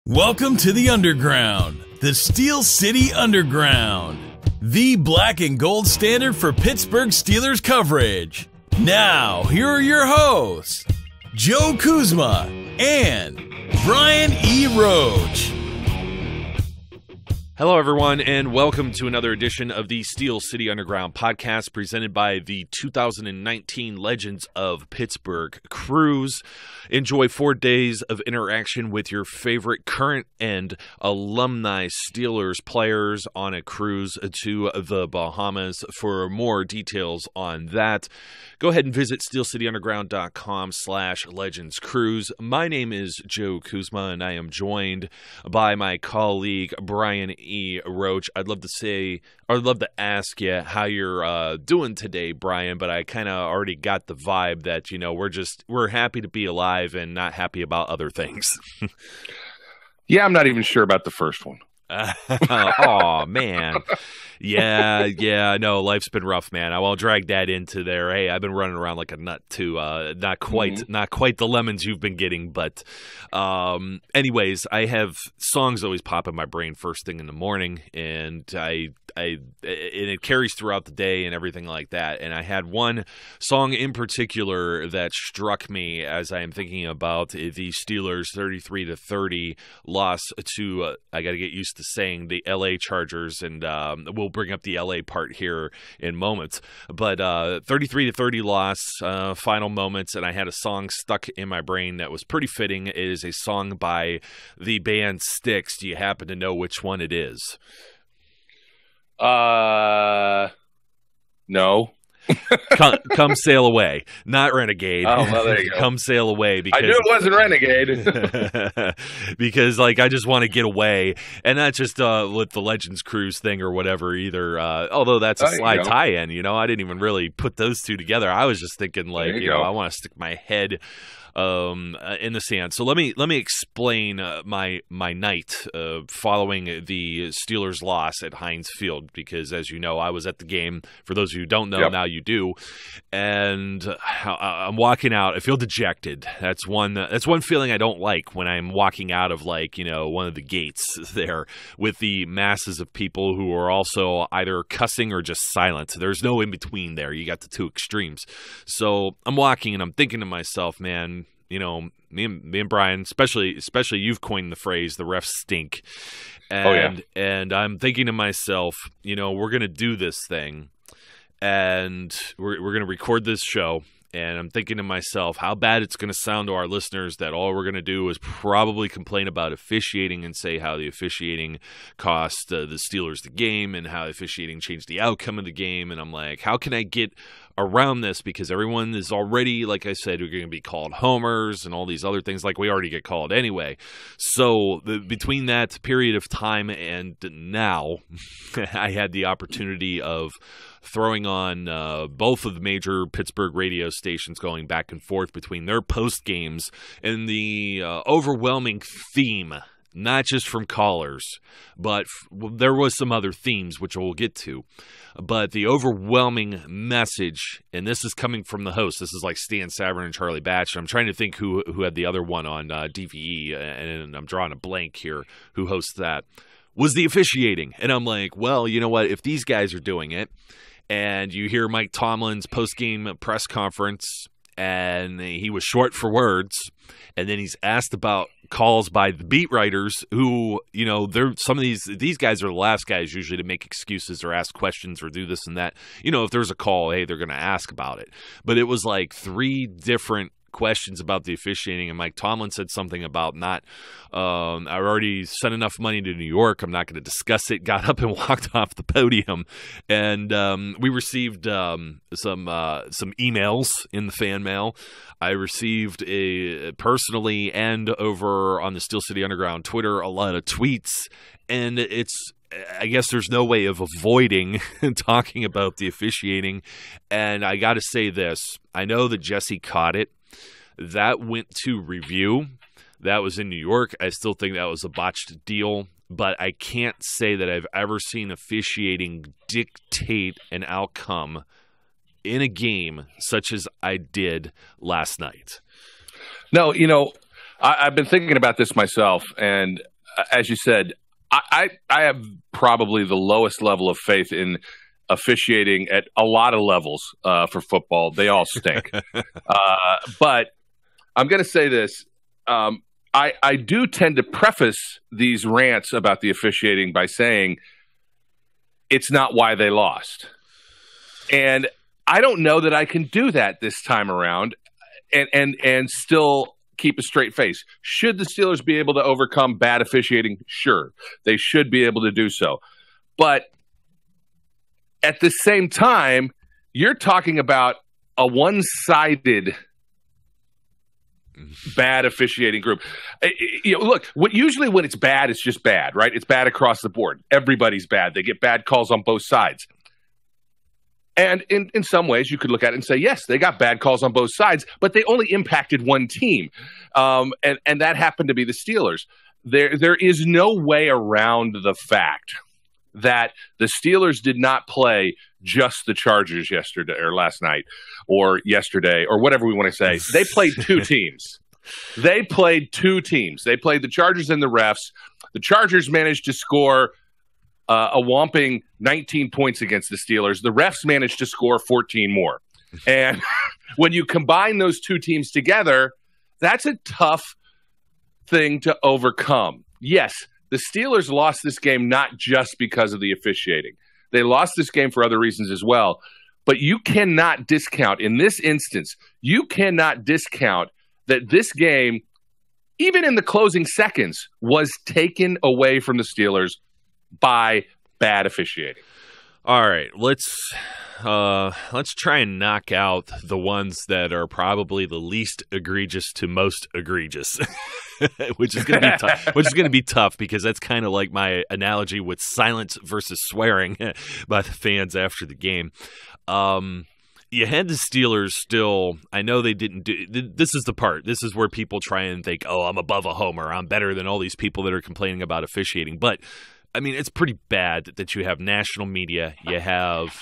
Welcome to the Underground, the Steel City Underground, the black and gold standard for Pittsburgh Steelers coverage. Now, here are your hosts, Joe Kuzma and Brian E. Roach. Hello, everyone, and welcome to another edition of the Steel City Underground podcast presented by the 2019 Legends of Pittsburgh cruise. Enjoy 4 days of interaction with your favorite current and alumni Steelers players on a cruise to the Bahamas. For more details on that, go ahead and visit steelcityunderground.com/legendscruise. My name is Joe Kuzma, and I am joined by my colleague, Brian E. Roach. I'd love to ask you how you're doing today, Brian, but I kind of already got the vibe that, you know, we're happy to be alive and not happy about other things. Yeah, I'm not even sure about the first one. Oh, man. Yeah, no, life's been rough, man. I won't drag that into there. Hey, I've been running around like a nut too. Not quite the lemons you've been getting, but anyways, I have songs always pop in my brain first thing in the morning, and and it carries throughout the day and everything like that. And I had one song in particular that struck me as I am thinking about the Steelers' 33-30 loss to, I got to get used to saying, the LA Chargers, and we'll bring up the LA part here in moments. But 33-30 loss, final moments, and I had a song stuck in my brain that was pretty fitting. It is a song by the band Styx. Do you happen to know which one it is? No. Come Sail Away, not Renegade. Oh, well, there you go. Come Sail Away. Because, I knew it wasn't Renegade. because, like, I just want to get away. And not just with the Legends Cruise thing or whatever either, although that's a sly tie-in, you know. I didn't even really put those two together. I was just thinking, like, you know, I want to stick my head in the sand. So let me explain my night following the Steelers' loss at Heinz Field, because as you know, I was at the game. For those of you who don't know, now you do. And I'm walking out. I feel dejected. That's one feeling I don't like when I'm walking out of, like, you know, one of the gates there with the masses of people who are also either cussing or just silent. There's no in between there. You got the two extremes. So I'm walking and I'm thinking to myself, man, you know, me and Brian, especially you've coined the phrase, the refs stink. And I'm thinking to myself, you know, we're going to do this thing and we're going to record this show. And I'm thinking to myself how bad it's going to sound to our listeners that all we're going to do is probably complain about officiating and say how the officiating cost the Steelers the game and how officiating changed the outcome of the game. And I'm like, how can I get around this? Because everyone is already, like I said, we're going to be called homers and all these other things like we already get called anyway. So between that period of time and now, I had the opportunity of throwing on both of the major Pittsburgh radio stations, going back and forth between their post games, and the overwhelming theme, not just from callers, but there was some other themes which we'll get to, but the overwhelming message, and this is coming from the host. This is like Stan Savran and Charlie Batch. I'm trying to think who had the other one on DVE, and I'm drawing a blank here, who hosts that, was the officiating. And I'm like, well, you know what? If these guys are doing it, and you hear Mike Tomlin's post-game press conference, and he was short for words, and then he's asked about calls by the beat writers who, you know, they're some of these guys are the last guys usually to make excuses or ask questions or do this and that. You know, if there's a call, hey, they're going to ask about it. But it was like 3 different questions about the officiating, and Mike Tomlin said something about not I already sent enough money to New York, I'm not going to discuss it, got up and walked off the podium. And we received some emails in the fan mail. I received personally and over on the Steel City Underground Twitter a lot of tweets, and I guess there's no way of avoiding talking about the officiating. And I got to say this, I know that Jesse caught it. That went to review. That was in New York. I still think that was a botched deal, but I can't say that I've ever seen officiating dictate an outcome in a game such as I did last night. No, you know, I've been thinking about this myself, and as you said, I have probably the lowest level of faith in officiating at a lot of levels for football. They all stink. But I'm going to say this. I do tend to preface these rants about the officiating by saying it's not why they lost. And I don't know that I can do that this time around and still keep a straight face. Should the Steelers be able to overcome bad officiating? Sure, they should be able to do so. But at the same time, you're talking about a one-sided bad officiating group. Look, usually when it's bad, it's just bad, right? It's bad across the board. Everybody's bad. They get bad calls on both sides. And in some ways, you could look at it and say, yes, they got bad calls on both sides, but they only impacted one team. And that happened to be the Steelers. There is no way around the fact that the Steelers did not play just the Chargers yesterday or last night or yesterday or whatever we want to say. They played two teams. They played two teams. They played the Chargers and the refs. The Chargers managed to score a whopping 19 points against the Steelers. The refs managed to score 14 more. And when you combine those two teams together, that's a tough thing to overcome. Yes, the Steelers lost this game not just because of the officiating. They lost this game for other reasons as well. But you cannot discount, in this instance, you cannot discount that this game, even in the closing seconds, was taken away from the Steelers by bad officiating. All right, let's try and knock out the ones that are probably the least egregious to most egregious, which is going to be tough. Which is going to be tough because that's kind of like my analogy with silence versus swearing by the fans after the game. You had the Steelers still. I know they didn't do. This is the part. This is where people try and think, "Oh, I'm above a homer. I'm better than all these people that are complaining about officiating." But I mean, it's pretty bad that you have national media, you have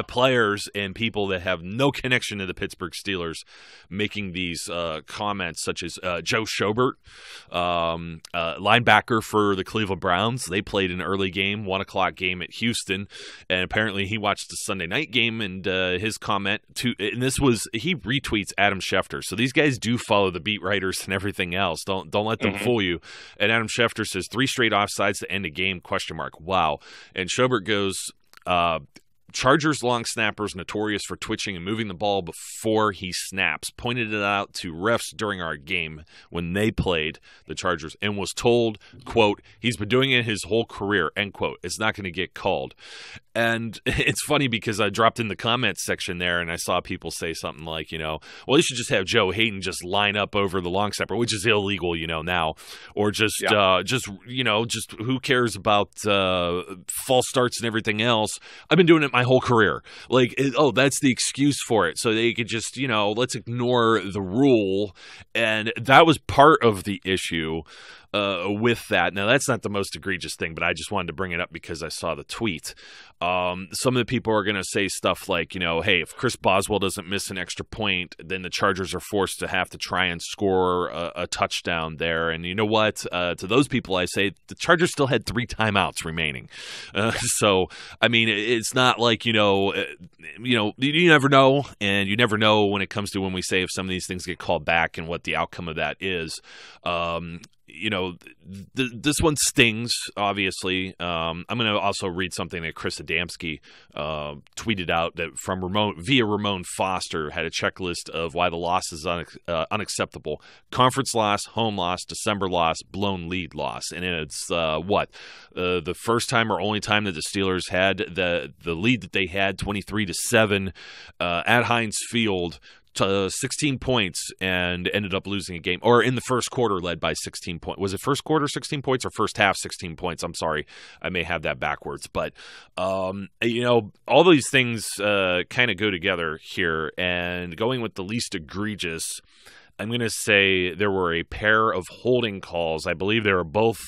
players and people that have no connection to the Pittsburgh Steelers making these comments, such as Joe Schobert, linebacker for the Cleveland Browns. They played an early game, 1 o'clock game at Houston, and apparently he watched the Sunday night game. And his comment he retweets Adam Schefter. So these guys do follow the beat writers and everything else. Don't let them fool you. And Adam Schefter says 3 straight offsides to end a game, ? Wow. And Schobert goes, Chargers long snappers notorious for twitching and moving the ball before he snaps. Pointed it out to refs during our game when they played the Chargers and was told, quote, he's been doing it his whole career, end quote. It's not going to get called. And it's funny because I dropped in the comments section there and I saw people say something like, well, you should just have Joe Hayden just line up over the long snapper, which is illegal, now, or just who cares about false starts and everything else. I've been doing it my whole career. That's the excuse for it. So they could just, let's ignore the rule. And that was part of the issue with that. Now, that's not the most egregious thing, but I just wanted to bring it up because I saw the tweet. Some of the people are going to say stuff like, hey, if Chris Boswell doesn't miss an extra point, then the Chargers are forced to have to try and score a touchdown there. And you know what? To those people, I say the Chargers still had 3 timeouts remaining. So, I mean, it's not like, you never know. And you never know when it comes to when we say if some of these things get called back and what the outcome of that is. This one stings, obviously. I'm going to also read something that Chris Adamski tweeted out that from Ramon Foster had a checklist of why the loss is unacceptable. Conference loss, home loss, December loss, blown lead loss. And it's the first time or only time that the Steelers had the lead that they had, 23-7 at Heinz Field, 16 points and ended up losing a game, or in the first quarter led by 16 points. Was it first quarter 16 points or first half 16 points? I'm sorry. I may have that backwards, but all these things kind of go together here, and going with the least egregious, I'm going to say there were a pair of holding calls. I believe they were both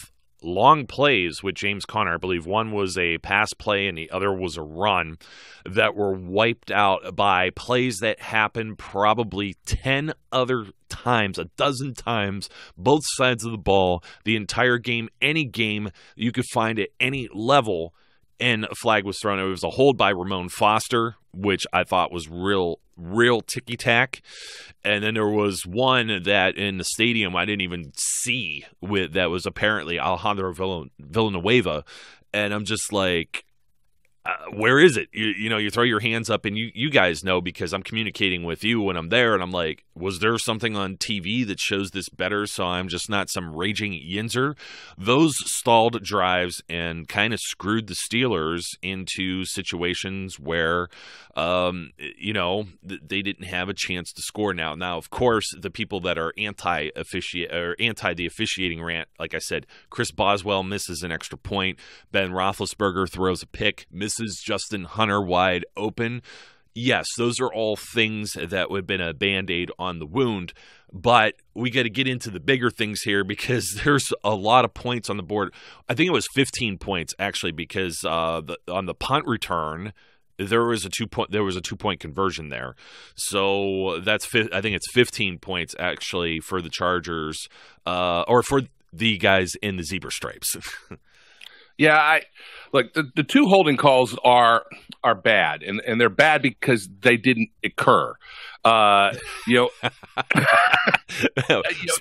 long plays with James Conner. I believe one was a pass play and the other was a run that were wiped out by plays that happened probably 10 other times, a dozen times, both sides of the ball, the entire game, any game you could find at any level, and a flag was thrown. It was a hold by Ramon Foster, which I thought was real ticky-tack. And then there was one that in the stadium I didn't even see that was apparently Alejandro Villanueva. And I'm just like, where is it? You throw your hands up, and you guys know because I'm communicating with you when I'm there, and I'm like, was there something on TV that shows this better so I'm just not some raging yinzer? Those stalled drives and kind of screwed the Steelers into situations where, they didn't have a chance to score. Now, of course, the people that are anti the officiating rant, like I said, Chris Boswell misses an extra point. Ben Roethlisberger throws a pick, misses Justin Hunter wide open. Yes, those are all things that would have been a Band-Aid on the wound, but we got to get into the bigger things here because there's a lot of points on the board. I think it was 15 points actually because on the punt return there was a 2-point conversion there. So I think it's 15 points actually for the Chargers or for the guys in the zebra stripes. Yeah, look, the two holding calls are bad, and they're bad because they didn't occur. Spot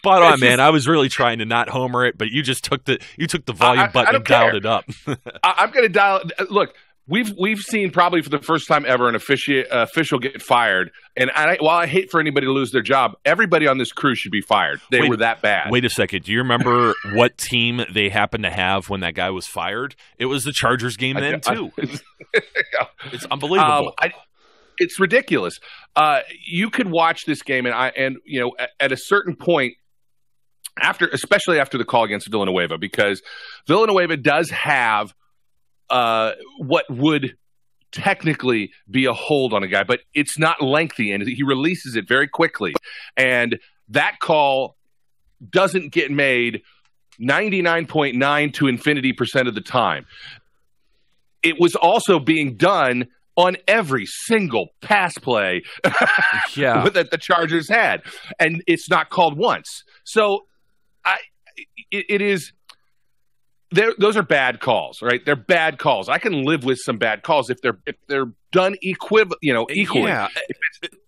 on, man. I was really trying to not homer it, but you just took the volume button and dialed it up. I'm going to dial. Look, we've seen probably for the first time ever an official get fired, and while I hate for anybody to lose their job, everybody on this crew should be fired. They were that bad. Wait a second. Do you remember what team they happened to have when that guy was fired? It was the Chargers game then too. It's unbelievable. It's ridiculous. You could watch this game, and at a certain point, especially after the call against Villanueva, because Villanueva does have what would technically be a hold on a guy, but it's not lengthy, and he releases it very quickly. And that call doesn't get made 99.9 to infinity% of the time. It was also being done on every single pass play that the Chargers had, and it's not called once. So it is. Those are bad calls, right? They're bad calls. I can live with some bad calls if they're done equally. Yeah.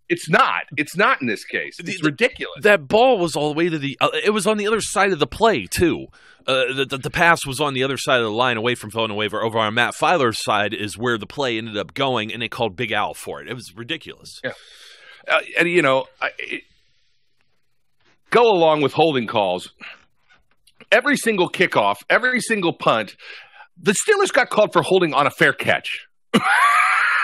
It's not in this case. It's ridiculous. That ball was all the way to it was on the other side of the play too. The pass was on the other side of the line away from Villanueva. Over on Matt Filer's side is where the play ended up going, and they called Big Al for it. It was ridiculous. Yeah. Go along with holding calls. Every single kickoff, every single punt, the Steelers got called for holding on a fair catch.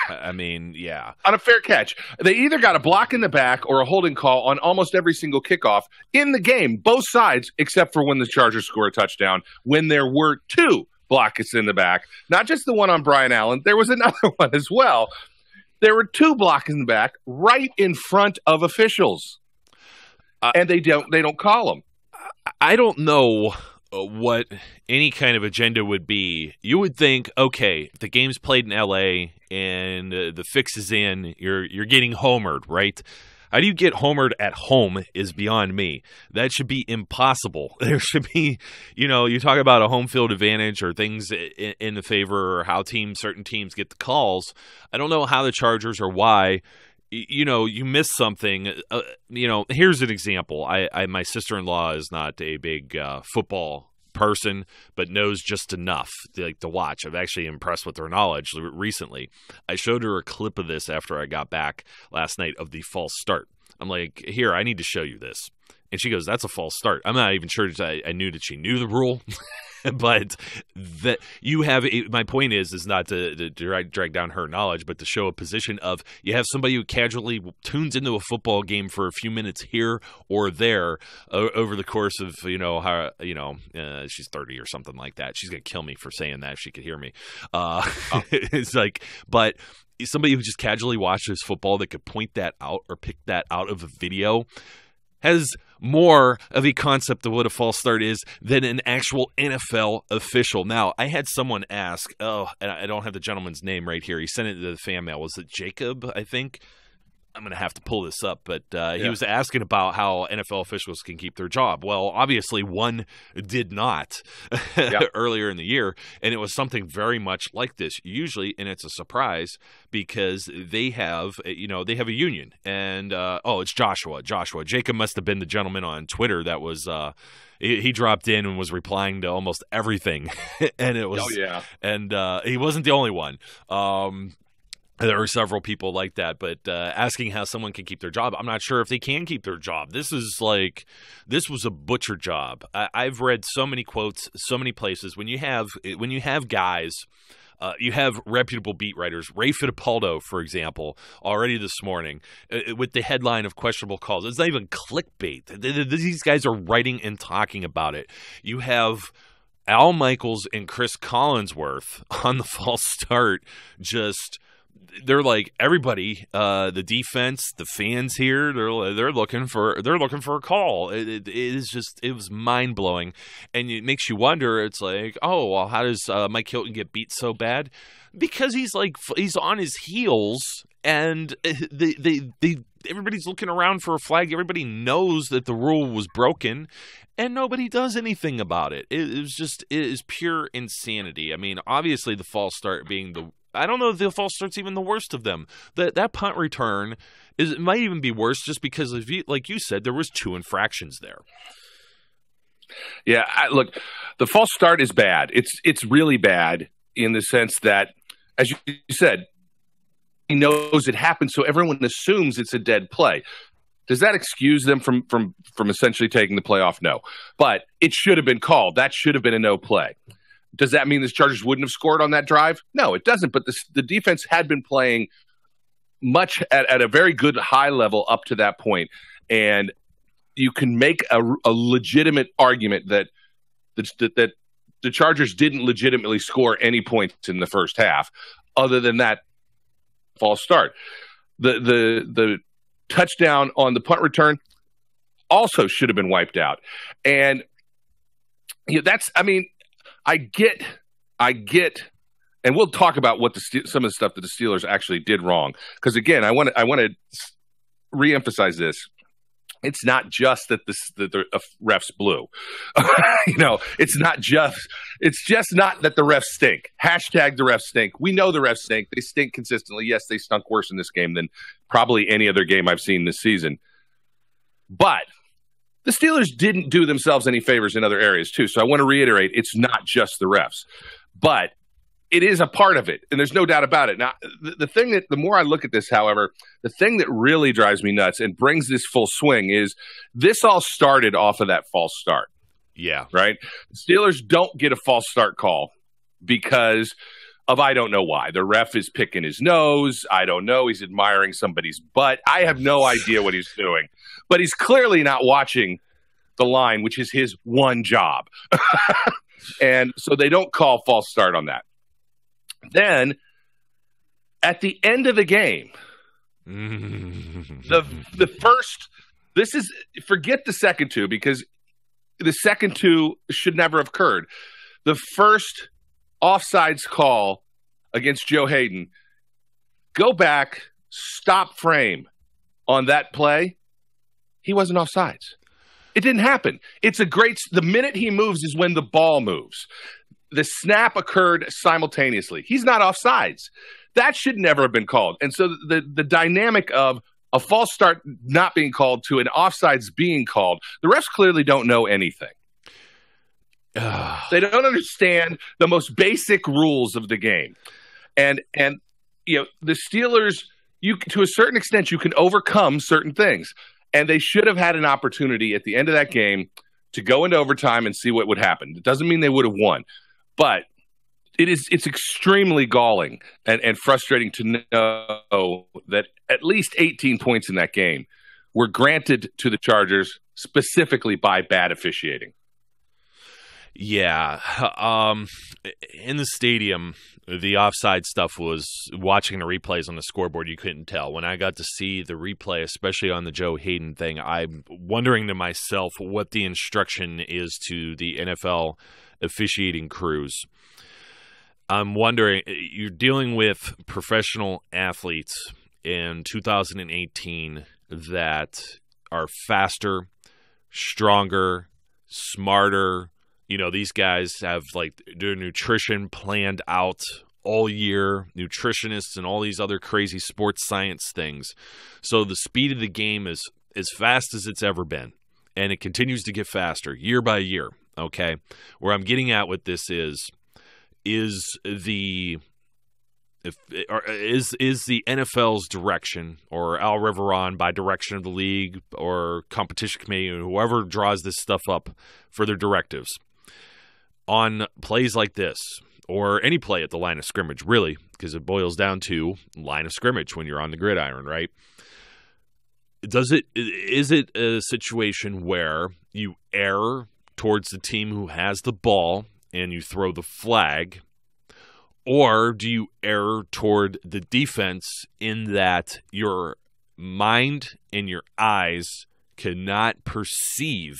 I mean, yeah. On a fair catch. They either got a block in the back or a holding call on almost every single kickoff in the game, both sides, except for when the Chargers score a touchdown, when there were two blocks in the back. Not just the one on Brian Allen. There was another one as well. There were two blocks in the back right in front of officials. And they don't call them. I don't know what any kind of agenda would be. You would think, okay, the game's played in L.A. and the fix is in. You're getting homered, right? How do you get homered at home is beyond me. That should be impossible. There should be, you talk about a home field advantage or things in the favor or how certain teams get the calls. I don't know how the Chargers or why. You miss something. Here's an example. My sister-in-law is not a big football person, but knows just enough to watch. I've actually impressed with her knowledge recently. I showed her a clip of this after I got back last night of the false start. I'm like, here, I need to show you this. And she goes, that's a false start. I'm not even sure I knew that she knew the rule. But that you have my point is not to drag down her knowledge, but to show a position of you have somebody who casually tunes into a football game for a few minutes here or there over the course of she's 30 or something like that. She's gonna kill me for saying that if she could hear me. It's like, but somebody who just casually watches football that could point that out or pick that out of a video has more of a concept of what a false start is than an actual NFL official. Now, I had someone ask, and I don't have the gentleman's name right here. He sent it to the fan mail. Was it Jacob, I think? I'm going to have to pull this up, but he was asking about how NFL officials can keep their job. Well, obviously one did not earlier in the year, and it was something very much like this usually, and it's a surprise because they have a union, and it's Joshua. Jacob must have been the gentleman on Twitter that was he dropped in and was replying to almost everything, and it was and he wasn't the only one. There were several people like that, but asking how someone can keep their job, I'm not sure if they can keep their job. This was a butcher job. I've read so many quotes, so many places. When you have guys, you have reputable beat writers. Ray Fittipaldo, for example, already this morning with the headline of questionable calls. It's not even clickbait. These guys are writing and talking about it. You have Al Michaels and Chris Collinsworth on the false start they're like everybody, the defense, the fans here, they're looking for a call. It was mind blowing, and it makes you wonder. It's like, oh well, how does Mike Hilton get beat so bad? Because he's on his heels, and everybody's looking around for a flag. Everybody knows that the rule was broken, and nobody does anything about it. It is pure insanity. I mean, obviously the false start being I don't know if the false start's even the worst of them. That punt return might even be worse just because, like you said, there was 2 infractions there. Yeah, look, the false start is bad. It's really bad in the sense that, as you said, he knows it happened, so everyone assumes it's a dead play. Does that excuse them from essentially taking the play off? No. But it should have been called. That should have been a no play. Does that mean the Chargers wouldn't have scored on that drive? No, it doesn't. But the defense had been playing much at a very good high level up to that point. And you can make a legitimate argument that the Chargers didn't legitimately score any points in the first half other than that false start. The touchdown on the punt return also should have been wiped out. And I get, and we'll talk about what some of the stuff that the Steelers actually did wrong. Because again, I want to reemphasize this. It's not just that the refs blew. It's just not that the refs stink. Hashtag the refs stink. We know the refs stink. They stink consistently. Yes, they stunk worse in this game than probably any other game I've seen this season. But the Steelers didn't do themselves any favors in other areas, too. So I want to reiterate, it's not just the refs. But it is a part of it, and there's no doubt about it. Now, the more I look at this, however, the thing that really drives me nuts and brings this full swing is this all started off of that false start. Yeah. Right? The Steelers don't get a false start call because of I don't know why. The ref is picking his nose. I don't know. He's admiring somebody's butt. I have no idea what he's doing. But he's clearly not watching the line, which is his one job. And so they don't call false start on that. Then, at the end of the game, the first – forget the second 2 because the second 2 should never have occurred. The first offsides call against Joe Hayden, go back, stop frame on that play. He wasn't offsides. It didn't happen. The minute he moves is when the ball moves. The snap occurred simultaneously. He's not offsides. That should never have been called. And so the dynamic of a false start not being called to an offsides being called, the refs clearly don't know anything. They don't understand the most basic rules of the game. And the Steelers, to a certain extent, you can overcome certain things. And they should have had an opportunity at the end of that game to go into overtime and see what would happen. It doesn't mean they would have won. But it's extremely galling and frustrating to know that at least 18 points in that game were granted to the Chargers specifically by bad officiating. Yeah. In the stadium, the offside stuff was watching the replays on the scoreboard. You couldn't tell. When I got to see the replay, especially on the Joe Hayden thing, I'm wondering to myself what the instruction is to the NFL officiating crews. I'm wondering, you're dealing with professional athletes in 2018 that are faster, stronger, smarter. These guys have their nutrition planned out all year, nutritionists and all these other crazy sports science things. So the speed of the game is as fast as it's ever been, and it continues to get faster year by year, okay? Where I'm getting at with this is the NFL's direction, or Al Riveron by direction of the league or competition committee, or whoever draws this stuff up for their directives on plays like this, or any play at the line of scrimmage, really, because it boils down to line of scrimmage when you're on the gridiron, right? Is it a situation where you err towards the team who has the ball and you throw the flag, or do you err toward the defense in that your mind and your eyes cannot perceive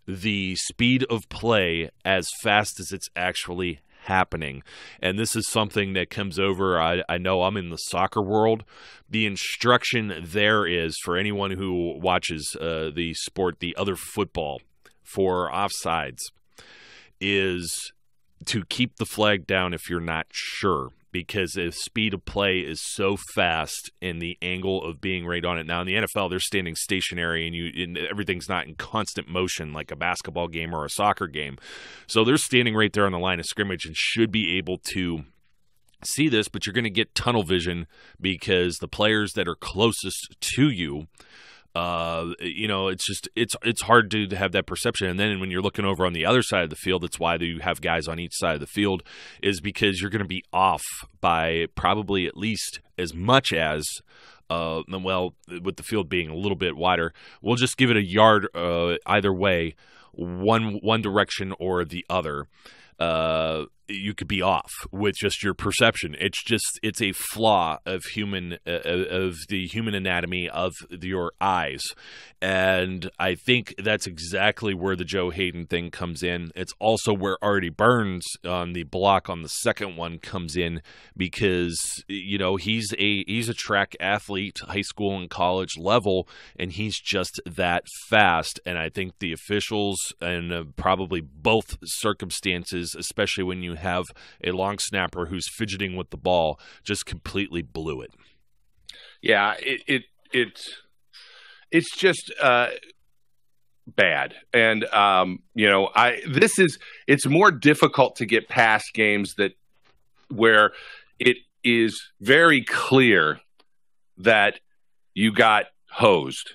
the speed of play as fast as it's actually happening? And this is something that comes over. I know I'm in the soccer world. The instruction there is for anyone who watches the sport, the other football, for offsides, is to keep the flag down if you're not sure, because the speed of play is so fast and the angle of being right on it. Now in the NFL, they're standing stationary and everything's not in constant motion like a basketball game or a soccer game. So they're standing right there on the line of scrimmage and should be able to see this, but you're going to get tunnel vision because the players that are closest to you, it's hard to have that perception. And then when you're looking over on the other side of the field, that's why you have guys on each side of the field, is because you're going to be off by probably at least as much as, with the field being a little bit wider, we'll just give it a yard either way, one direction or the other. You could be off with just your perception. It's a flaw of the human anatomy of your eyes. And I think that's exactly where the Joe Hayden thing comes in. It's also where Artie Burns on the block on the second one comes in, because, he's a track athlete, high school and college level, and he's just that fast. And I think the officials, and probably both circumstances, especially when you have a long snapper who's fidgeting with the ball, just completely blew it. Yeah, it's just bad. And it's more difficult to get past games where it is very clear that you got hosed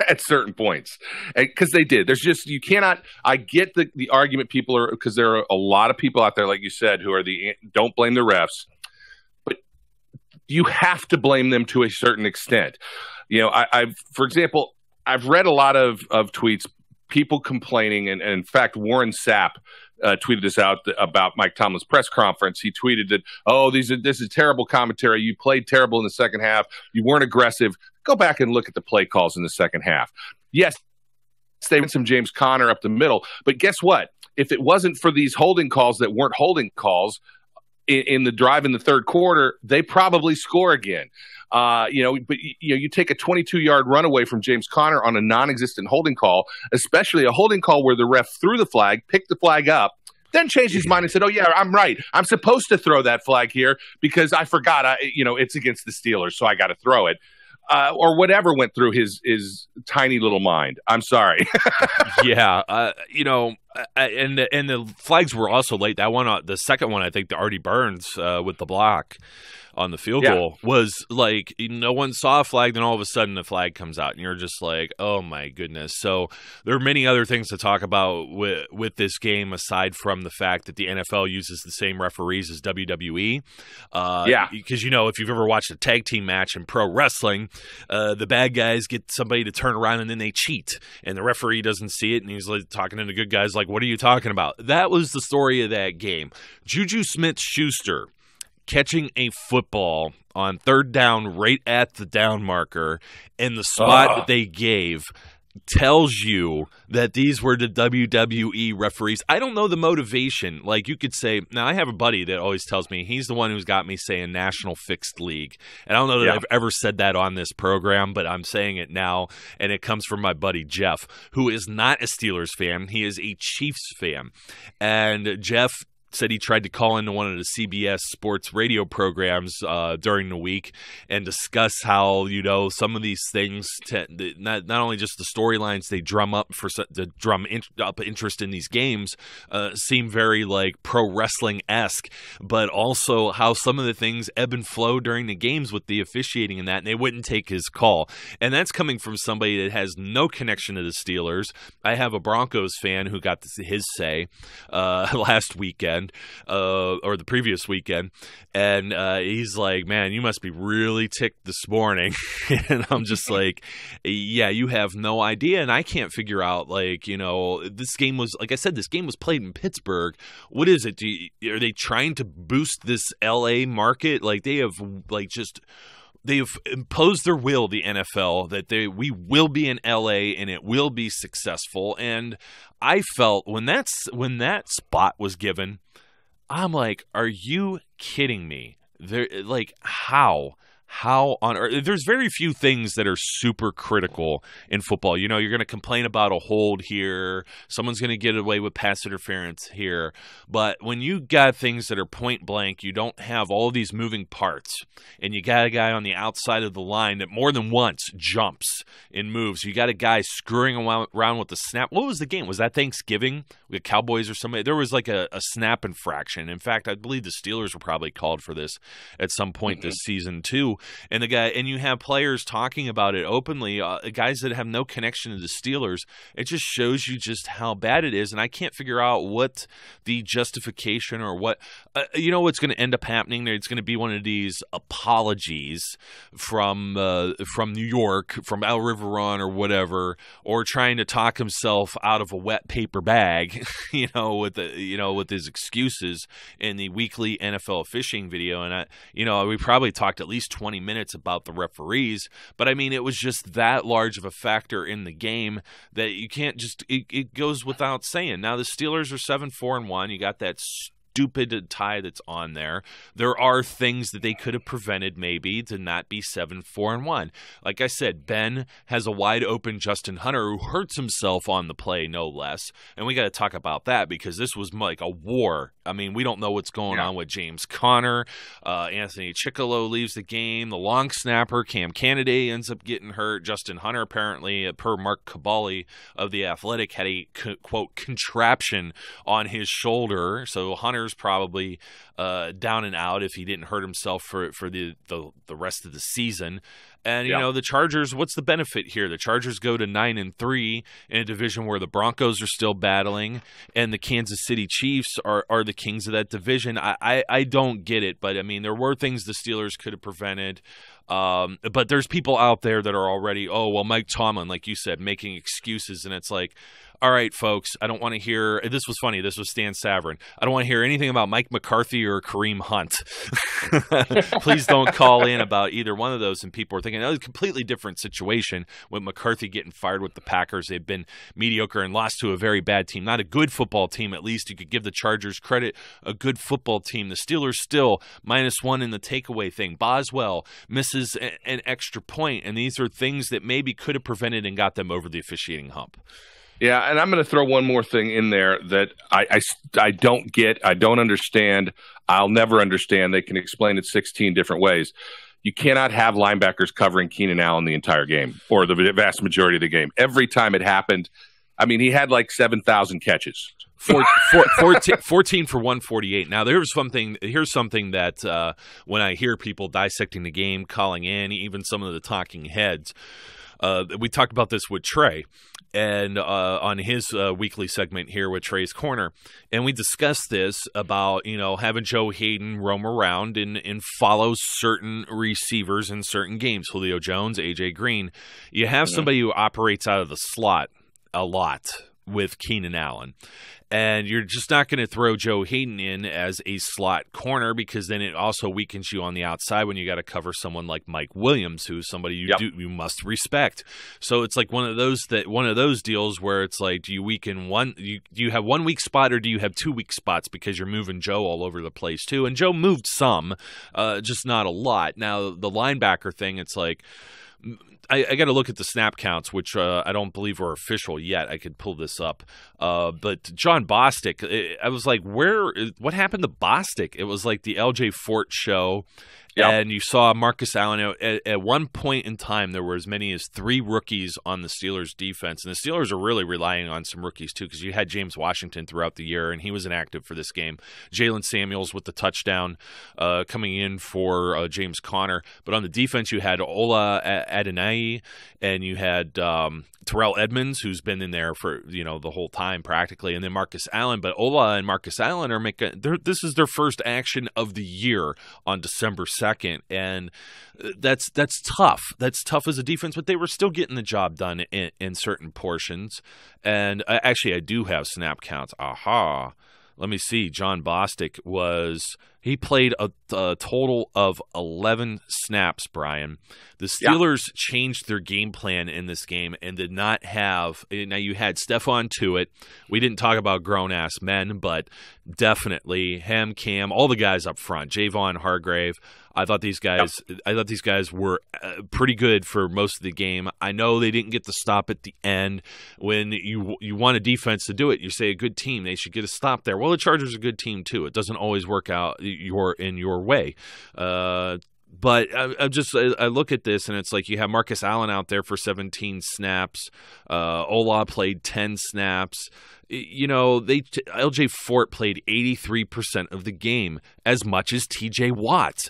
at certain points, because they did. There's just, you cannot. I get the argument people are, because there are a lot of people out there, like you said, who are don't blame the refs, but you have to blame them to a certain extent. For example, I've read a lot of tweets, people complaining, and in fact, Warren Sapp tweeted this out about Mike Tomlin's press conference. He tweeted that, this is terrible commentary. You played terrible in the second half. You weren't aggressive. Go back and look at the play calls in the second half. Yes, they went some James Conner up the middle, but guess what? If it wasn't for these holding calls that weren't holding calls in the drive in the third quarter, they probably score again. But you take a 22-yard run away from James Conner on a non-existent holding call, especially a holding call where the ref threw the flag, picked the flag up, then changed his mind and said, "Oh yeah, I'm right. I'm supposed to throw that flag here because I forgot. It's against the Steelers, so I got to throw it." Or whatever went through his tiny little mind. I'm sorry. Yeah, and the flags were also late. That one, the second one, I think, the Artie Burns with the block. on the field goal was like no one saw a flag, then all of a sudden the flag comes out, and you're just like, oh my goodness. So there are many other things to talk about with this game aside from the fact that the NFL uses the same referees as WWE. Because, if you've ever watched a tag team match in pro wrestling, the bad guys get somebody to turn around and then they cheat, and the referee doesn't see it, and he's like talking to the good guys like, what are you talking about? That was the story of that game. JuJu Smith-Schuster catching a football on third down right at the down marker, and the spot that they gave tells you that these were the WWE referees. I don't know the motivation. Like, you could say, now I have a buddy that always tells me, he's the one who's got me saying National Fixed League. And I don't know that I've ever said that on this program, but I'm saying it now, and it comes from my buddy Jeff, who is not a Steelers fan. He is a Chiefs fan. And Jeff said he tried to call into one of the CBS sports radio programs during the week and discuss how, some of these things, not only just the storylines they drum up up interest in these games, seem very like pro wrestling-esque, but also how some of the things ebb and flow during the games with the officiating and that, and they wouldn't take his call. And that's coming from somebody that has no connection to the Steelers. I have a Broncos fan who got his say last weekend. Or the previous weekend, and he's like, man, you must be really ticked this morning. And I'm just like, yeah, you have no idea. And I can't figure out, this game was, like I said, this game was played in Pittsburgh. What is it? Are they trying to boost this LA market? Like, they have they've imposed their will, the NFL, that we will be in LA and it will be successful. And I felt when that spot was given, I'm like, are you kidding me? How on earth? There's very few things that are super critical in football. You're going to complain about a hold here. Someone's going to get away with pass interference here. But when you got things that are point blank, you don't have all these moving parts, and you got a guy on the outside of the line that more than once jumps and moves. You got a guy screwing around with the snap. What was the game? Was that Thanksgiving with Cowboys or somebody? There was like a snap infraction. In fact, I believe the Steelers were probably called for this at some point this season too. And you have players talking about it openly, guys that have no connection to the Steelers. It just shows you just how bad it is. And I can't figure out what the justification or what, what's going to end up happening. It's going to be one of these apologies from New York, from Al Riveron or whatever, or trying to talk himself out of a wet paper bag, with his excuses in the weekly NFL fishing video. And we probably talked at least 20 minutes about the referees, but I mean, it was just that large of a factor in the game that you can't just, it goes without saying. Now the Steelers are 7-4-1. You got that stupid tie that's on there. There are things that they could have prevented maybe to not be 7-4-1. Like I said, Ben has a wide open Justin Hunter who hurts himself on the play, no less. And we got to talk about that because this was like a war. I mean, we don't know what's going on with James Conner. Anthony Chickillo leaves the game. The long snapper, Cam Canady, ends up getting hurt. Justin Hunter, apparently, per Mark Cabali of The Athletic, had a, quote, contraption on his shoulder. So Hunter's probably down and out if he didn't hurt himself for the rest of the season. And, the Chargers, what's the benefit here? The Chargers go to 9-3 in a division where the Broncos are still battling, and the Kansas City Chiefs are the kings of that division. I don't get it, but, I mean, there were things the Steelers could have prevented. But there's people out there that are already, Mike Tomlin, like you said, making excuses, and it's like, all right, folks, I don't want to hear – this was funny. This was Stan Savran. I don't want to hear anything about Mike McCarthy or Kareem Hunt. Please don't call in about either one of those. And people are thinking, was a completely different situation with McCarthy getting fired with the Packers. They've been mediocre and lost to a very bad team. Not a good football team, at least. You could give the Chargers credit. A good football team. The Steelers still -1 in the takeaway thing. Boswell misses an extra point, and these are things that maybe could have prevented and got them over the officiating hump. Yeah, and I'm going to throw one more thing in there that I don't get, I don't understand, I'll never understand. They can explain it 16 different ways. You cannot have linebackers covering Keenan Allen the entire game or the vast majority of the game. Every time it happened, I mean, he had like 7,000 catches. 14 for 148. Now, here's something that when I hear people dissecting the game, calling in, even some of the talking heads, we talked about this with Trey and on his weekly segment here with Trey's Corner, and we discussed this about, having Joe Hayden roam around and follow certain receivers in certain games. Julio Jones, A.J. Green. You have somebody who operates out of the slot a lot with Keenan Allen. And you're just not going to throw Joe Hayden in as a slot corner, because then it also weakens you on the outside when you got to cover someone like Mike Williams, who's somebody you must respect. So it's like one of those deals where it's like, do you weaken one? Do you have one weak spot, or do you have two weak spots because you're moving Joe all over the place too? And Joe moved some, just not a lot. Now the linebacker thing, it's like, I got to look at the snap counts, which I don't believe are official yet. I could pull this up. But John Bostic, I was like, what happened to Bostic? It was like the LJ Fort show. Yep. And you saw Marcus Allen. At one point in time, there were as many as 3 rookies on the Steelers defense. And the Steelers are really relying on some rookies, too, because you had James Washington throughout the year, and he was inactive for this game. Jalen Samuels with the touchdown coming in for James Conner. But on the defense, you had Ola Adenayi, and you had Terrell Edmonds, who's been in there for the whole time practically, and then Marcus Allen. But Ola and Marcus Allen are this is their first action of the year on December 2nd, and that's tough. That's tough as a defense, but they were still getting the job done in certain portions. And actually, I do have snap counts. Aha. Let me see. John Bostic he played a total of 11 snaps, Brian. The Steelers changed their game plan in this game and did not have – now, you had Stephon Tuitt. We didn't talk about grown-ass men, but definitely him, Cam, all the guys up front, Javon Hargrave. I thought these guys were pretty good for most of the game. I know they didn't get the stop at the end. When you want a defense to do it, you say a good team, they should get a stop there. Well, the Chargers are a good team too. It doesn't always work out in your way. But I look at this, and it's like you have Marcus Allen out there for 17 snaps. Ola played 10 snaps. LJ Fort played 83% of the game, as much as TJ Watt.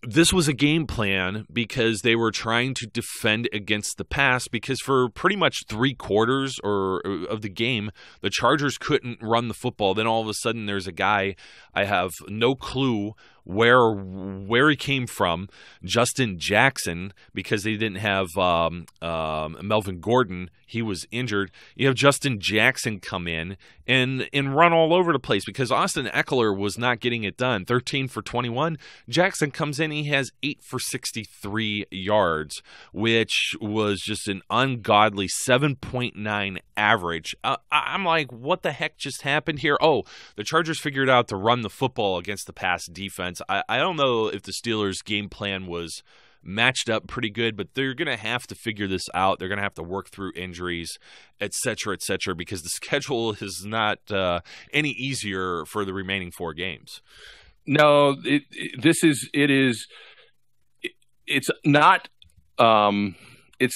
This was a game plan because they were trying to defend against the pass, because for pretty much 3 quarters of the game, the Chargers couldn't run the football. Then all of a sudden there's a guy, I have no clue where he came from, Justin Jackson, because they didn't have Melvin Gordon. He was injured. You have Justin Jackson come in and run all over the place because Austin Eckler was not getting it done. 13 for 21. Jackson comes in. He has 8 for 63 yards, which was just an ungodly 7.9 average. I'm like, what the heck just happened here? Oh, the Chargers figured out to run the football against the pass defense. I don't know if the Steelers' game plan was matched up pretty good, but they're going to have to figure this out. They're going to have to work through injuries, et cetera, because the schedule is not any easier for the remaining 4 games. No, it's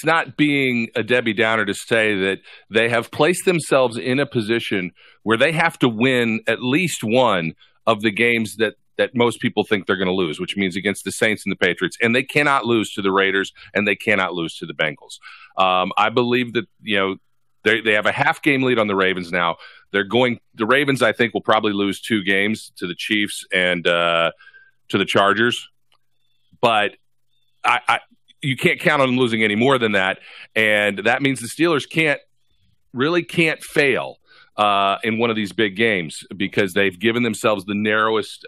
not being a Debbie Downer to say that they have placed themselves in a position where they have to win at least one of the games that most people think they're going to lose, which means against the Saints and the Patriots. And they cannot lose to the Raiders, and they cannot lose to the Bengals. I believe that, they have a half-game lead on the Ravens now. The Ravens, I think, will probably lose 2 games to the Chiefs and to the Chargers. But you can't count on them losing any more than that. And that means the Steelers can't fail in one of these big games, because they've given themselves the narrowest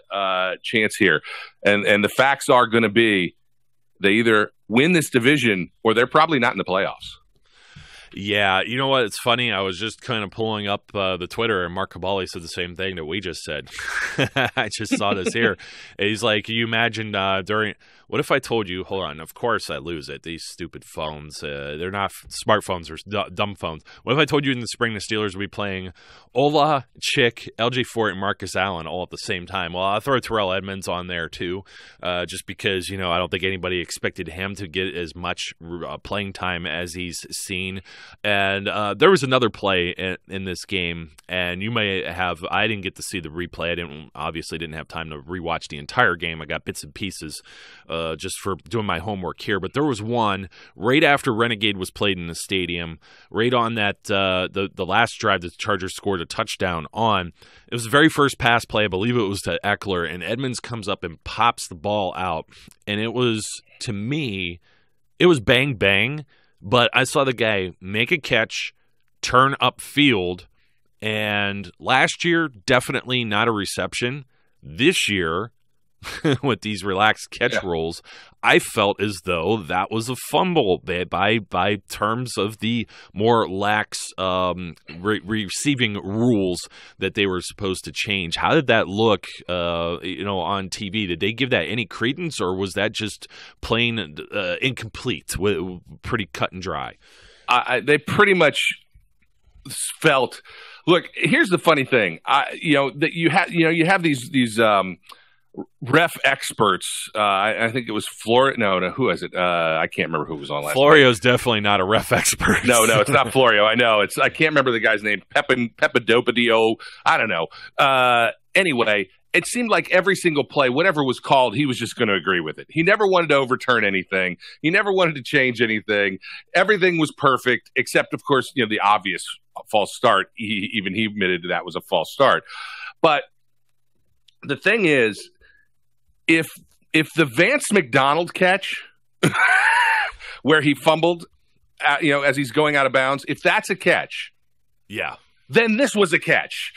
chance here. And the facts are going to be they either win this division or they're probably not in the playoffs. Yeah, you know what? It's funny. I was just kind of pulling up the Twitter, and Mark Cabali said the same thing that we just said. I just saw this here. He's like, you imagine What if I told you, hold on, of course I lose it. These stupid phones, they're not smartphones or dumb phones. What if I told you in the spring the Steelers would be playing Ola, Chick, LJ Fort, and Marcus Allen all at the same time? Well, I'll throw Terrell Edmonds on there too, just because, I don't think anybody expected him to get as much playing time as he's seen. And there was another play in this game, and you may have, I didn't get to see the replay. I obviously didn't have time to rewatch the entire game. I got bits and pieces just for doing my homework here, but there was one right after Renegade was played in the stadium, right on that the last drive that the Chargers scored a touchdown on. It was the very first pass play, I believe it was to Eckler, and Edmonds comes up and pops the ball out, and it was, to me, it was bang bang, but I saw the guy make a catch, turn upfield, and last year, definitely not a reception. This year, with these relaxed catch rules, I felt as though that was a fumble by terms of the more lax receiving rules that they were supposed to change. How did that look, on TV? Did they give that any credence, or was that just plain incomplete, pretty cut and dry? They pretty much felt. Look, here's the funny thing. That you have these ref experts. I think it was Florio. No, who is it? I can't remember who was on last. Florio's definitely not a ref expert. No, it's not Florio. I know. I can't remember the guy's name. Pepadopadio. I don't know. Anyway, it seemed like every single play, whatever was called, he was just going to agree with it. He never wanted to overturn anything. He never wanted to change anything. Everything was perfect, except, of course, the obvious false start. He admitted that was a false start. But the thing is, if the Vance McDonald catch where he fumbled, as he's going out of bounds, if that's a catch, then this was a catch.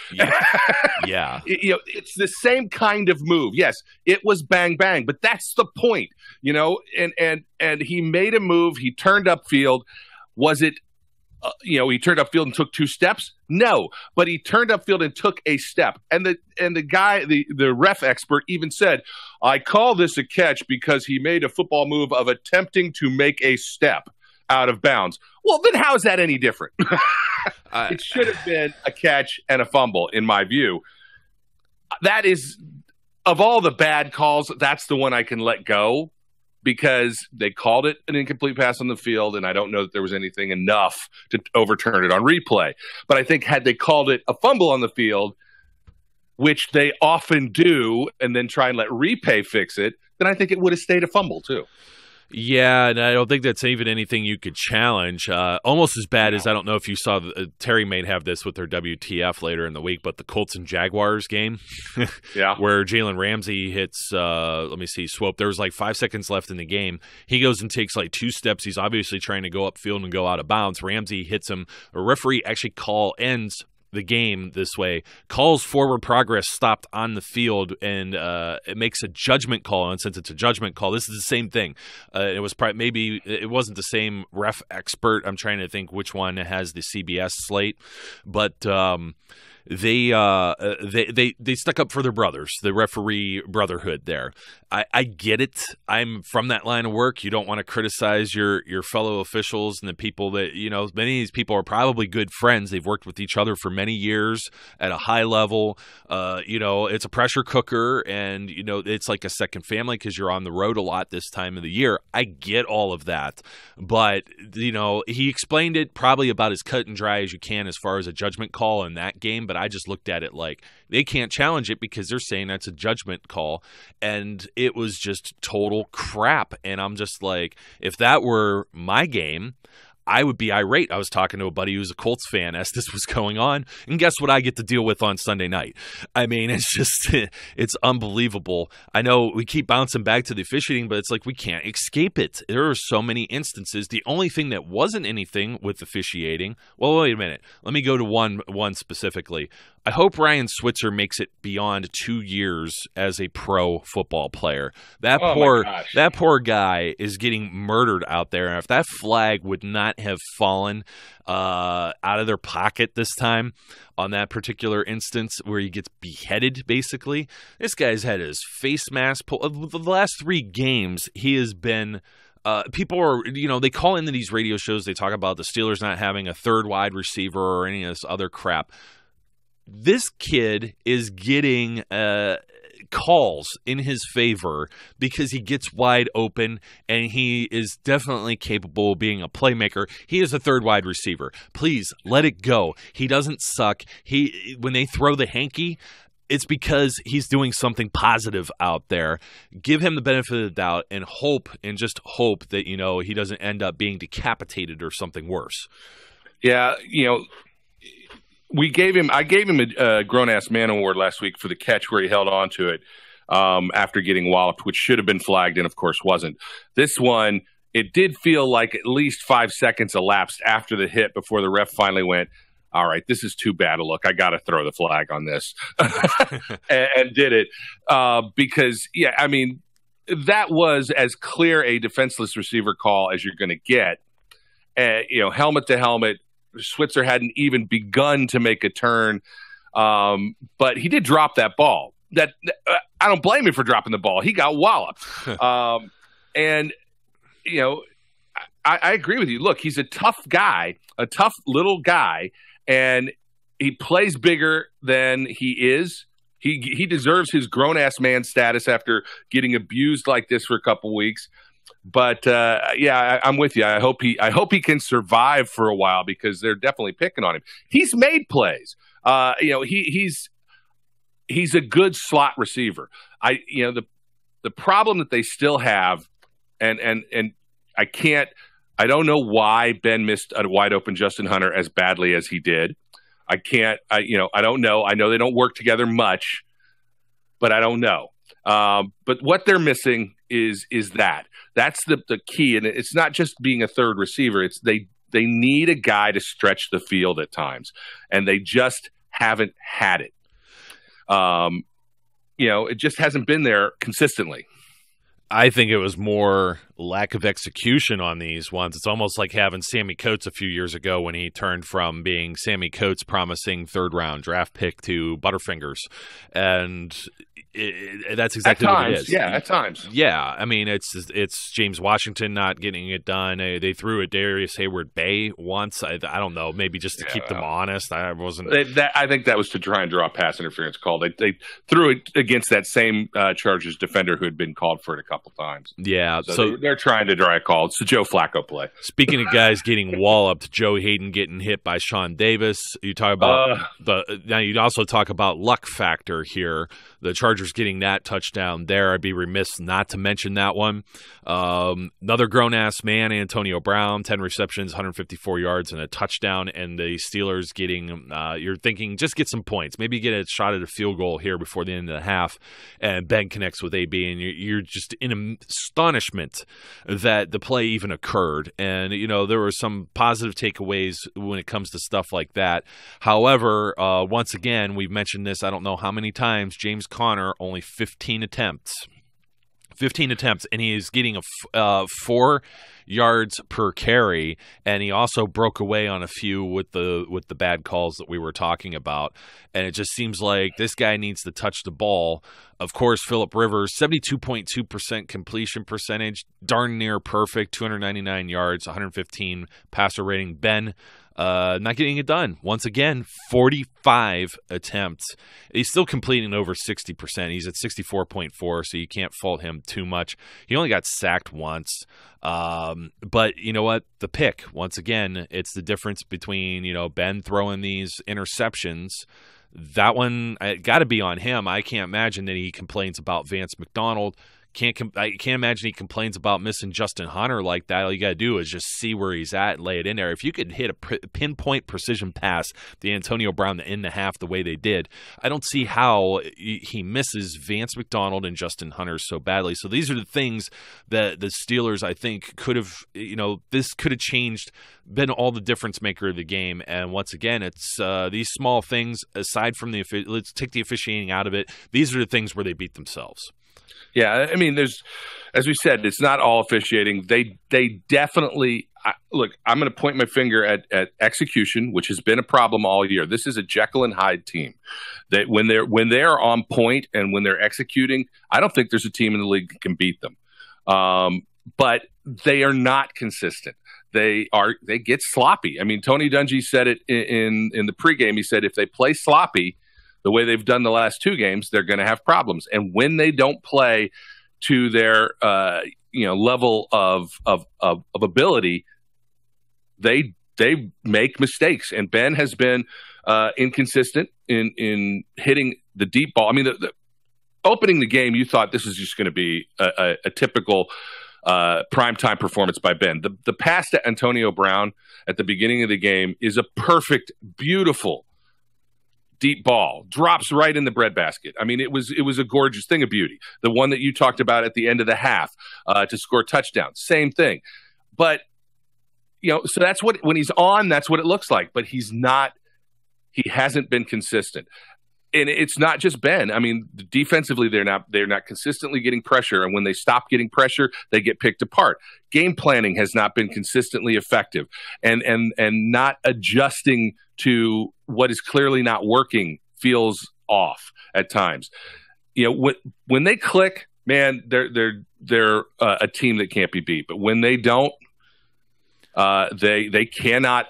Yeah. It's the same kind of move. Yes, it was bang bang, but that's the point. And he made a move. He turned upfield. Was it? He turned upfield and took 2 steps? No, but he turned upfield and took a step. And the guy, the ref expert, even said, "I call this a catch because he made a football move of attempting to make a step out of bounds." Well, then how is that any different? It should have been a catch and a fumble, in my view. That is, of all the bad calls, that's the one I can let go, because they called it an incomplete pass on the field, and I don't know that there was anything enough to overturn it on replay. But I think had they called it a fumble on the field, which they often do, and then try and let replay fix it, then I think it would have stayed a fumble too. Yeah, and I don't think that's even anything you could challenge. Almost as bad as, I don't know if you saw, Terry may have this with their WTF later in the week, but the Colts and Jaguars game, where Jalen Ramsey hits, swope. There was like 5 seconds left in the game. He goes and takes like 2 steps. He's obviously trying to go upfield and go out of bounds. Ramsey hits him. A referee actually ends the game this way, calls forward progress stopped on the field, and it makes a judgment call. And since it's a judgment call, this is the same thing. It was maybe it wasn't the same ref expert. I'm trying to think which one has the CBS slate, but they stuck up for their brothers, the referee brotherhood there. I get it. I'm from that line of work. You don't want to criticize your fellow officials and the people that, many of these people are probably good friends. They've worked with each other for many years at a high level. It's a pressure cooker, and, it's like a second family because you're on the road a lot this time of the year. I get all of that. But, he explained it probably about as cut and dry as you can as far as a judgment call in that game. But I just looked at it like they can't challenge it because they're saying that's a judgment call. And it was just total crap. And I'm just like, if that were my game, I would be irate. I was talking to a buddy who's a Colts fan as this was going on, and guess what I get to deal with on Sunday night? I mean, it's just, it's unbelievable. I know we keep bouncing back to the officiating, but it's like we can't escape it. There are so many instances. The only thing that wasn't anything with officiating, well, wait a minute. Let me go to one specifically. I hope Ryan Switzer makes it beyond 2 years as a pro football player. That poor guy is getting murdered out there. And if that flag would not not have fallen out of their pocket this time on that particular instance where he gets beheaded, basically. This guy's had his face mask pulled. The last 3 games, he has been people are, they call into these radio shows, they talk about the Steelers not having a third wide receiver or any of this other crap. This kid is getting calls in his favor because he gets wide open, and he is definitely capable of being a playmaker. He is a third wide receiver. Please let it go. He doesn't suck. When they throw the hanky, it's because he's doing something positive out there. Give him the benefit of the doubt and just hope that, he doesn't end up being decapitated or something worse. Yeah, I gave him a grown-ass man award last week for the catch where he held on to it after getting walloped, which should have been flagged and, of course, wasn't. This one, it did feel like at least 5 seconds elapsed after the hit before the ref finally went, all right, this is too bad a look. I got to throw the flag on this and did it because, that was as clear a defenseless receiver call as you're going to get. Helmet to helmet. Switzer hadn't even begun to make a turn, but he did drop that ball. I don't blame him for dropping the ball. He got walloped. I agree with you. Look, he's a tough guy, a tough little guy, and he plays bigger than he is. He deserves his grown-ass man status after getting abused like this for a couple weeks. But I'm with you. I hope he can survive for a while because they're definitely picking on him. He's made plays. He's a good slot receiver. The problem that they still have, and I don't know why Ben missed a wide open Justin Hunter as badly as he did. I don't know. I know they don't work together much, but I don't know. But what they're missing is that's the key, and it's not just being a third receiver. It's they need a guy to stretch the field at times, and they just haven't had it. It just hasn't been there consistently. I think it was more lack of execution on these ones. It's almost like having Sammy Coates a few years ago when he turned from being Sammy Coates promising third-round draft pick to Butterfingers. And that's exactly what it is. Yeah, at times. Yeah, I mean, it's James Washington not getting it done. They threw at Darius Hayward-Bay once. I don't know, maybe just to keep them honest. I think that was to try and draw a pass interference call. They threw it against that same Chargers defender who had been called for it a couple times. Yeah, so they're trying to draw a call. It's a Joe Flacco play. Speaking of guys getting walloped, Joe Hayden getting hit by Sean Davis. You talk about now you also talk about luck factor here. The Chargers getting that touchdown there. I'd be remiss not to mention that one. Another grown-ass man, Antonio Brown, 10 receptions, 154 yards, and a touchdown. And the Steelers getting, you're thinking, just get some points. Maybe get a shot at a field goal here before the end of the half. And Ben connects with AB, and you're just in astonishment that the play even occurred. And, there were some positive takeaways when it comes to stuff like that. However, once again, we've mentioned this, I don't know how many times, James Conner, only 15 attempts, and he is getting 4 yards per carry, and he also broke away on a few with the bad calls that we were talking about. And it just seems like this guy needs to touch the ball. Of course, Phillip Rivers, 72.2% completion percentage, darn near perfect, 299 yards, 115 passer rating. Ben, not getting it done. Once again, 45 attempts. He's still completing over 60%. He's at 64.4, so you can't fault him too much. He only got sacked once. But you know what? The pick, once again, it's the difference between, Ben throwing these interceptions. That one, got to be on him. I can't imagine that he complains about Vance McDonald. I can't imagine he complains about missing Justin Hunter like that. All you got to do is just see where he's at and lay it in there. If you could hit a pinpoint precision pass to Antonio Brown in the half the way they did, I don't see how he misses Vance McDonald and Justin Hunter so badly. So these are the things that the Steelers, I think, could have, this could have changed, been all the difference maker of the game. And once again, it's these small things, aside from let's take the officiating out of it, these are the things where they beat themselves. Yeah, I mean, there's, as we said, it's not all officiating. They definitely, look, I'm going to point my finger at execution, which has been a problem all year. This is a Jekyll and Hyde team. That when they're on point and when they're executing, I don't think there's a team in the league that can beat them. But they are not consistent. They get sloppy. I mean, Tony Dungy said it in the pregame. He said if they play sloppy the way they've done the last two games, they're going to have problems. And when they don't play to their level of ability, they make mistakes. And Ben has been inconsistent in hitting the deep ball. I mean, the opening the game, you thought this is just going to be a typical primetime performance by Ben. The pass to Antonio Brown at the beginning of the game is a perfect, beautiful deep ball, drops right in the breadbasket. I mean, it was a gorgeous thing of beauty. The one that you talked about at the end of the half to score touchdowns, same thing. But so that's what, when he's on, that's what it looks like. But he hasn't been consistent. And it's not just Ben. I mean, defensively, they're not consistently getting pressure, and when they stop getting pressure, they get picked apart. Game planning has not been consistently effective, and not adjusting to what is clearly not working feels off at times. When they click, man, they're a team that can't be beat. But when they don't, they cannot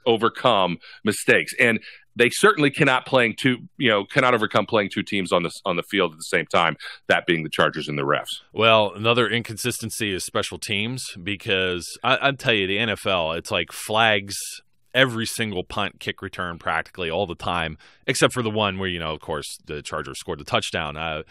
overcome mistakes. And they certainly cannot overcome playing two teams on the field at the same time, that being the Chargers and the refs. Well, another inconsistency is special teams, because I'll tell you, the NFL, it's like flags every single punt, kick return practically all the time, except for the one where, of course, the Chargers scored the touchdown. I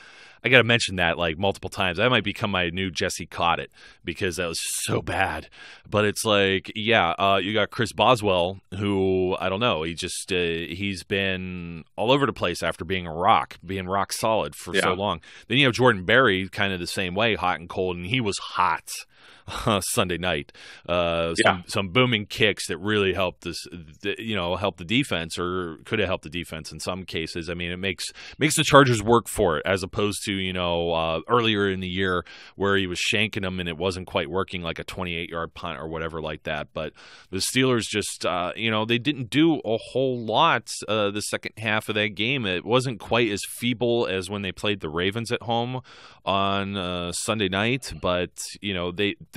got to mention that like multiple times. That might become my new Jesse Caught It, because that was so bad. But it's like, you got Chris Boswell, who, I don't know, he's been all over the place after being rock solid for so long. Then you have Jordan Berry, kind of the same way, hot and cold, and he was hot Sunday night. Some booming kicks that really helped help the defense, or could have helped the defense in some cases. I mean, it makes the Chargers work for it, as opposed to earlier in the year where he was shanking them and it wasn't quite working, like a 28-yard punt or whatever like that. But the Steelers just they didn't do a whole lot the second half of that game. It wasn't quite as feeble as when they played the Ravens at home on Sunday night, but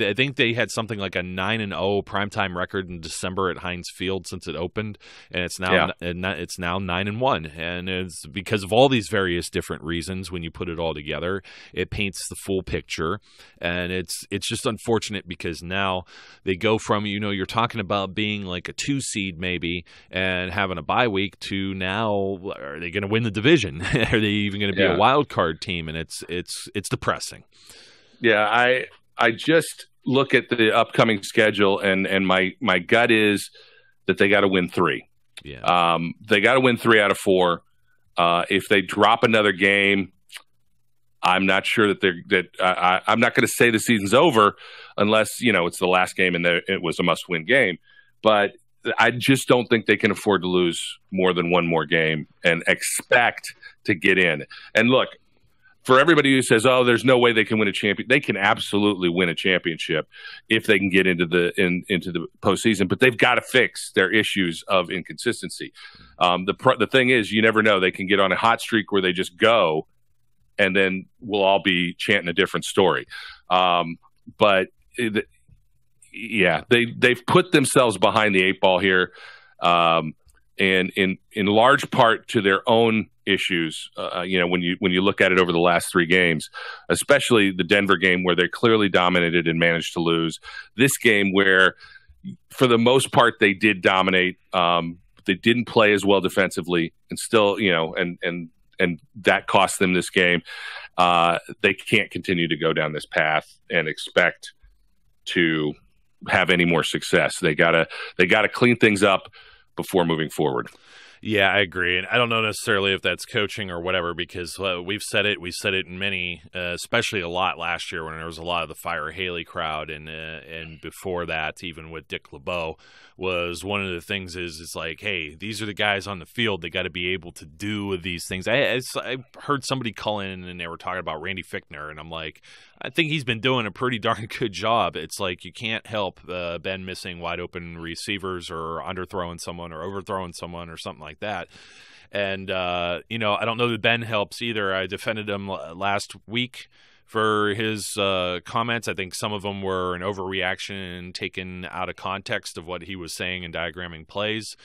I think they had something like a 9-0 primetime record in December at Heinz Field since it opened, and it's now 9-1, and it's because of all these various different reasons. When you put it all together, it paints the full picture, and it's just unfortunate because now they go from you're talking about being like a 2 seed maybe and having a bye week to now, are they going to win the division? Are they even going to be a wild card team? And it's depressing. Yeah, I just look at the upcoming schedule, and my gut is that they got to win 3. Yeah. They got to win 3 out of 4. If they drop another game, I'm not sure I'm not going to say the season's over unless it's the last game and it was a must-win game. But I just don't think they can afford to lose more than one more game and expect to get in. And look, for everybody who says, "Oh, there's no way they can win a champion," they can absolutely win a championship if they can get into the postseason. But they've got to fix their issues of inconsistency. The thing is, you never know; they can get on a hot streak where they just go, and then we'll all be chanting a different story. But they've put themselves behind the 8 ball here, and in large part to their own issues. When you look at it over the last 3 games, especially the Denver game where they clearly dominated and managed to lose. This game where, for the most part, they did dominate. They didn't play as well defensively, and still, and that cost them this game. They can't continue to go down this path and expect to have any more success. They gotta clean things up before moving forward. Yeah, I agree. And I don't know necessarily if that's coaching or whatever, because we've said it. We said it in many, especially a lot last year when there was a lot of the Fire Haley crowd. And before that, even with Dick LeBeau, was one of the things is like, hey, these are the guys on the field. They got to be able to do these things. I heard somebody call in and they were talking about Randy Fichtner, and I'm like, I think he's been doing a pretty darn good job. It's like you can't help Ben missing wide open receivers or underthrowing someone or overthrowing someone or something like that. And, I don't know that Ben helps either. I defended him last week for his comments. I think some of them were an overreaction and taken out of context of what he was saying and diagramming plays.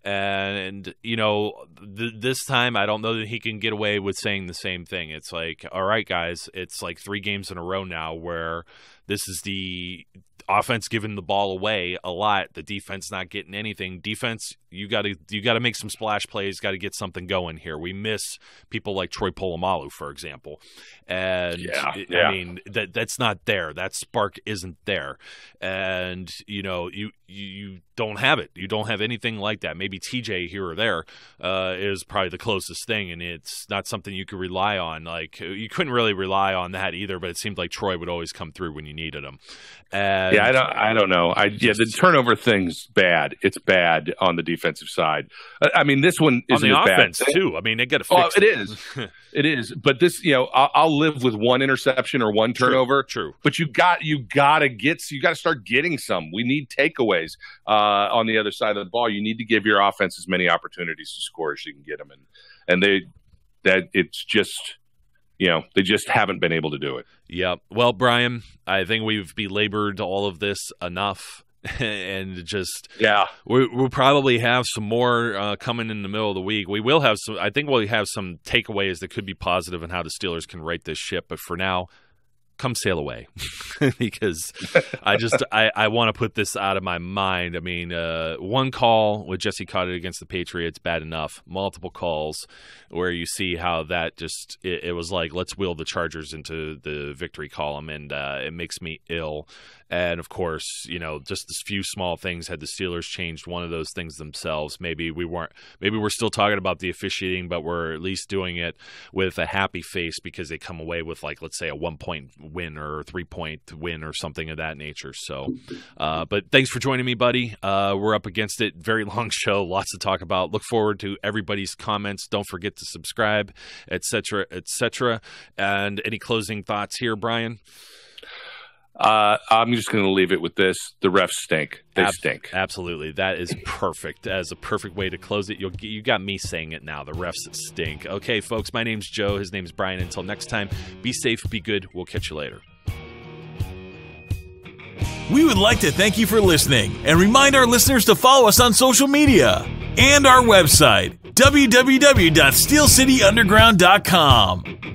And, this time I don't know that he can get away with saying the same thing. It's like, all right, guys, it's like 3 games in a row now where this is the offense giving the ball away a lot. The defense not getting anything. Defense, you got to make some splash plays. Got to get something going here. We miss people like Troy Polamalu, for example, and I mean that's not there. That spark isn't there, and you don't have it. You don't have anything like that. Maybe TJ here or there is probably the closest thing, and it's not something you could rely on. Like you couldn't really rely on that either. But it seemed like Troy would always come through when you needed him. And I don't know. The turnover thing's bad. It's bad on the defensive side. I mean, this one isn't on the as offense bad. too. I mean, they got to fix it. It is. But this, I'll live with one interception or one turnover. True. But you got to start getting some. We need takeaways on the other side of the ball. You need to give your offense as many opportunities to score as you can get them, it's just. They just haven't been able to do it. Yeah. Well, Brian, I think we've belabored all of this enough. And we'll probably have some more coming in the middle of the week. We will have some. I think we'll have some takeaways that could be positive in how the Steelers can right this ship. But for now, come sail away, because I want to put this out of my mind. I mean, one call with Jesse Cotted against the Patriots, bad enough. Multiple calls where you see how that just it was like, let's wheel the Chargers into the victory column, and it makes me ill. And of course, just this few small things. Had the Steelers changed one of those things themselves, maybe we're still talking about the officiating, but we're at least doing it with a happy face because they come away with, like, let's say a 1-point win or a 3-point win or something of that nature. So, but thanks for joining me, buddy. We're up against it. Very long show, lots to talk about. Look forward to everybody's comments. Don't forget to subscribe, etc., etc. And any closing thoughts here, Brian? I'm just going to leave it with this. The refs stink. They stink. Absolutely. That is perfect. That is a perfect way to close it. You got me saying it now. The refs stink. Okay, folks, my name's Joe. His name's Brian. Until next time, be safe, be good. We'll catch you later. We would like to thank you for listening and remind our listeners to follow us on social media and our website, www.steelcityunderground.com.